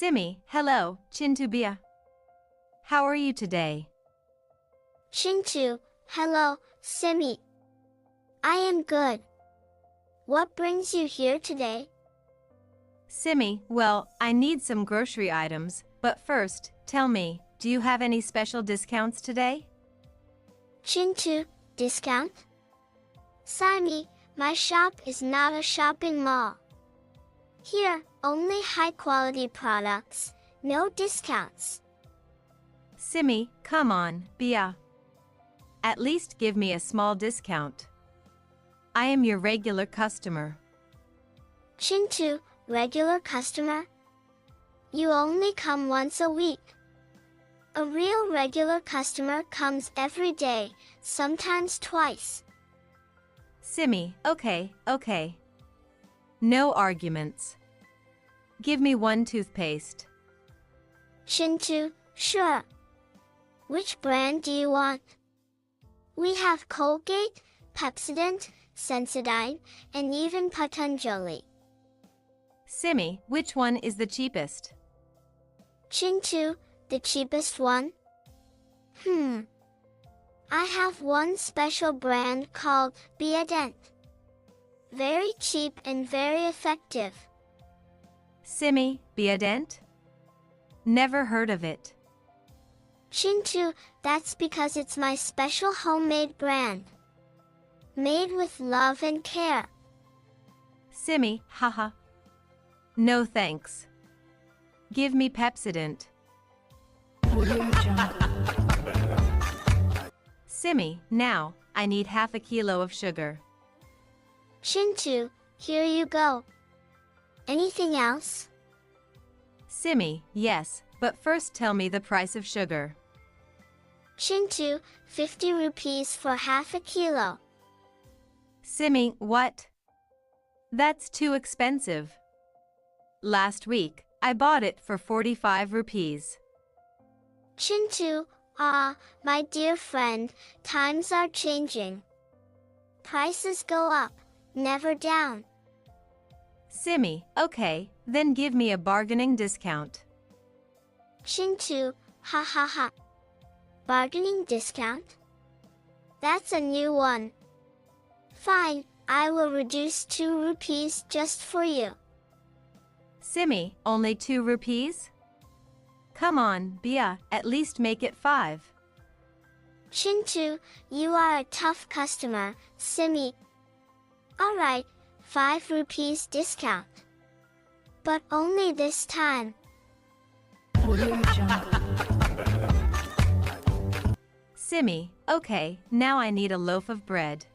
Simi, hello, Chintubia. How are you today? Chintu, hello, Simi. I am good. What brings you here today? Simi, well, I need some grocery items, but first, tell me, do you have any special discounts today? Chintu, discount? Simi, my shop is not a shopping mall. Here, only high-quality products, no discounts. Simi, come on, Bia. At least give me a small discount. I am your regular customer. Chintu, regular customer? You only come once a week. A real regular customer comes every day, sometimes twice. Simi, okay. No arguments. Give me one toothpaste. Chintu, sure. Which brand do you want? We have Colgate, Pepsodent, Sensodyne, and even Patanjali. Simi, which one is the cheapest? Chintu, the cheapest one? I have one special brand called Biodent. Very cheap and very effective. Simi, Biodent? Never heard of it. Chintu, that's because it's my special homemade brand. Made with love and care. Simi, haha. No thanks. Give me Pepsodent. Simi, now, I need half a kilo of sugar. Chintu, here you go. Anything else? Simi, yes, but first tell me the price of sugar. Chintu, 50 rupees for half a kilo. Simi, what? That's too expensive. Last week, I bought it for 45 rupees. Chintu, my dear friend, times are changing. Prices go up, never down. Simi, okay, then give me a bargaining discount. Chintu, ha ha ha. Bargaining discount? That's a new one. Fine, I will reduce 2 rupees just for you. Simi, only 2 rupees? Come on, Bia, at least make it 5. Chintu, you are a tough customer, Simi. Alright, 5 rupees discount. But only this time. Simi, okay, now I need a loaf of bread.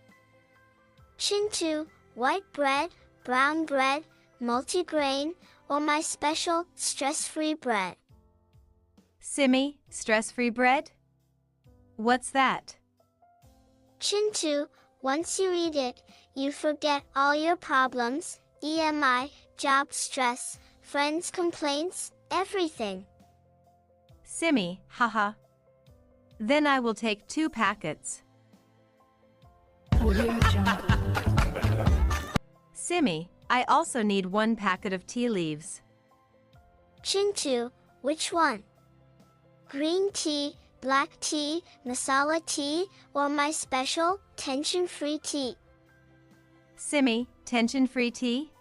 Chintu, white bread, brown bread, multigrain, or my special, stress-free bread. Simi, stress-free bread? What's that? Chintu, once you eat it, you forget all your problems, EMI, job stress, friends' complaints, everything. Simi, haha. Then I will take 2 packets. Simi, I also need 1 packet of tea leaves. Chintu, which one? Green tea, black tea, masala tea, or my special, tension-free tea? Simi, tension-free tea?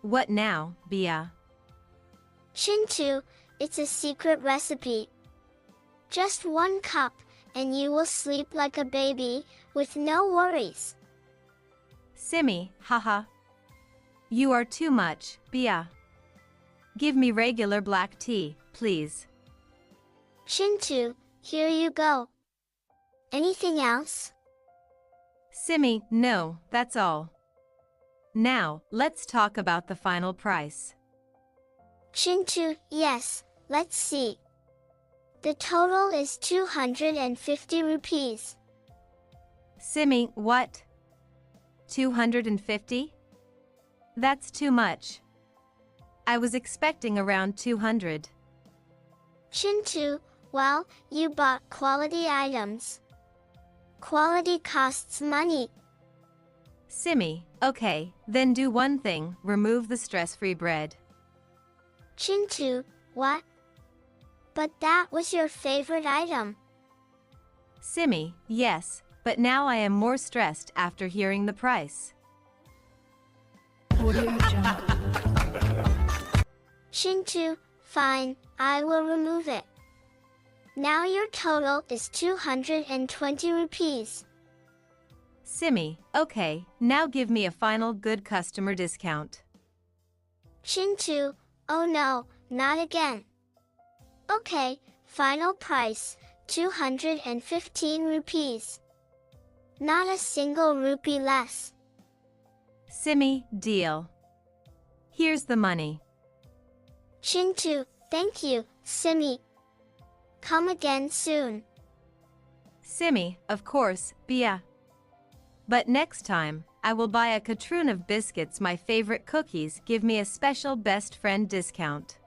What now, Bia? Chintu, it's a secret recipe. Just 1 cup, and you will sleep like a baby, with no worries. Simi, haha. You are too much, Bia. Give me regular black tea, please. Chintu, here you go. Anything else? Simi, no, that's all. Now, let's talk about the final price. Chintu, yes, let's see. The total is 250 rupees. Simi, what? 250? That's too much. I was expecting around 200. Chintu, well, you bought quality items. Quality costs money. Simi, okay, then do one thing, remove the stress-free bread. Chintu, what? But that was your favorite item. Simi, yes, but now I am more stressed after hearing the price. Chintu, fine, I will remove it. Now your total is 220 rupees. Simi, okay, now give me a final good customer discount. Chintu, oh no, not again. Okay, final price, 215 rupees. Not a single rupee less. Simi, deal. Here's the money. Chintu, thank you, Simi. Come again soon. Simi, of course, Bia. But next time, I will buy a carton of biscuits. My favorite cookies give me a special best friend discount.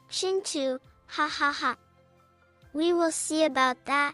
Chintu, ha ha ha. We will see about that.